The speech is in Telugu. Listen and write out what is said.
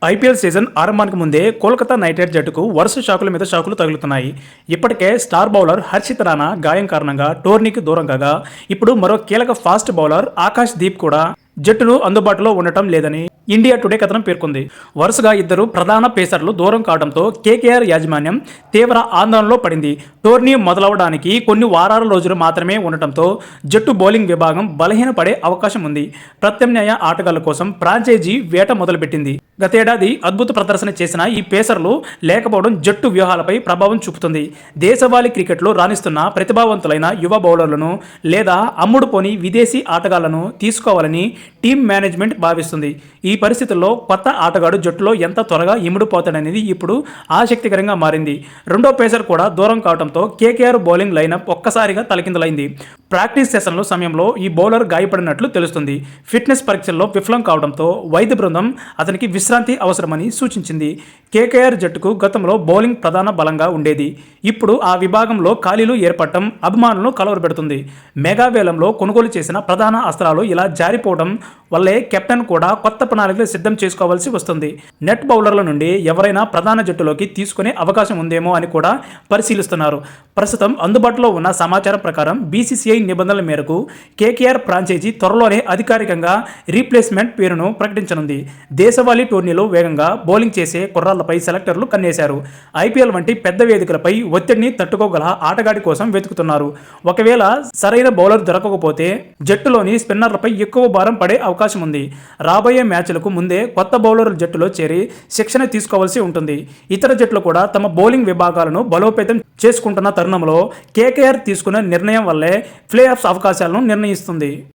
ఐపీఎల్ సీజన్ ఆరంభానికి ముందే కోల్కతా నైట్ రైడర్స్ జట్టుకు వరుస షాకుల మీద షాకులు తగులుతున్నాయి. ఇప్పటికే స్టార్ బౌలర్ హర్షిత్ రాణా గాయం కారణంగా టోర్నీకి దూరం కాగా, ఇప్పుడు మరో కీలక ఫాస్ట్ బౌలర్ ఆకాష్ దీప్ కూడా జట్టును అందుబాటులో ఉండటం లేదని ఇండియా టుడే కథనం పేర్కొంది. వరుసగా ఇద్దరు ప్రధాన పేసర్లు దూరం కావడంతో కేకేఆర్ యాజమాన్యం తీవ్ర ఆందోళనలో పడింది. టోర్నీ మొదలవడానికి కొన్ని వారాల రోజులు మాత్రమే ఉండటంతో జట్టు బౌలింగ్ విభాగం బలహీనపడే అవకాశం ఉంది. ప్రత్యామ్నాయ ఆటగాళ్ల కోసం ఫ్రాంచైజీ వేట మొదలుపెట్టింది. గతేడాది అద్భుత ప్రదర్శన చేసిన ఈ పేసర్లు లేకపోవడం జట్టు వ్యూహాలపై ప్రభావం చూపుతుంది. దేశవాళీ క్రికెట్లో రాణిస్తున్న ప్రతిభావంతులైన యువ బౌలర్లను లేదా అమ్ముడుపోని విదేశీ ఆటగాళ్లను తీసుకోవాలని టీమ్ మేనేజ్మెంట్ భావిస్తుంది. ఈ పరిస్థితుల్లో కొత్త ఆటగాడు జట్టులో ఎంత త్వరగా ఇముడిపోతాడనేది ఇప్పుడు ఆసక్తికరంగా మారింది. రెండో పేసర్ కూడా దూరం కావడంతో కేకేఆర్ బౌలింగ్ లైనప్ ఒక్కసారిగా తలకిందులైంది. ప్రాక్టీస్ సెషన్ల సమయంలో ఈ బౌలర్ గాయపడినట్లు తెలుస్తుంది. ఫిట్నెస్ పరీక్షల్లో విఫలం కావడంతో వైద్య బృందం అతనికి విశ్రాంతి అవసరమని సూచించింది. కేకేఆర్ జట్టుకు గతంలో బౌలింగ్ ప్రధాన బలంగా ఉండేది. ఇప్పుడు ఆ విభాగంలో ఖాళీలు ఏర్పడటం అభిమానులను కలవరపెడుతుంది. మెగా వేలంలో కొనుగోలు చేసిన ప్రధాన అస్త్రాలు ఇలా జారిపోవడం వల్లే కెప్టెన్ కూడా కొత్త ప్రణాళికలు సిద్ధం చేసుకోవాల్సి వస్తుంది. నెట్ బౌలర్ల నుండి ఎవరైనా ప్రధాన జట్టులోకి తీసుకునే అవకాశం ఉందేమో అని కూడా పరిశీలిస్తున్నారు. ప్రస్తుతం అందుబాటులో ఉన్న సమాచారం ప్రకారం బీసీసీఐ నిబంధనల మేరకు కేకేఆర్ ఫ్రాంచైజీ త్వరలోనే అధికారికంగా రీప్లేస్మెంట్ పేరును ప్రకటించనుంది. దేశవాళీ టోర్నీలో వేగంగా బౌలింగ్ చేసే కుర్రాళ్లపై సెలెక్టర్లు కన్నేశారు. ఐపీఎల్ వంటి పెద్ద వేదికలపై ఒత్తిడిని తట్టుకోగల ఆటగాడి కోసం వెతుకుతున్నారు. ఒకవేళ సరైన బౌలర్ దొరకకపోతే జట్టులోని స్పిన్నర్లపై ఎక్కువ భారం పడే అవకాశం ఉంది. రాబోయే మ్యాచ్లకు ముందే కొత్త బౌలర్ల జట్టులో చేరి శిక్షణ తీసుకోవాల్సి ఉంటుంది. ఇతర జట్లు కూడా తమ బౌలింగ్ విభాగాలను బలోపేతం చేసుకుంటున్న తరుణంలో కేకేఆర్ తీసుకున్న నిర్ణయం వల్లే ప్లే ఆఫ్స్ అవకాశాలను నిర్ణయిస్తుంది.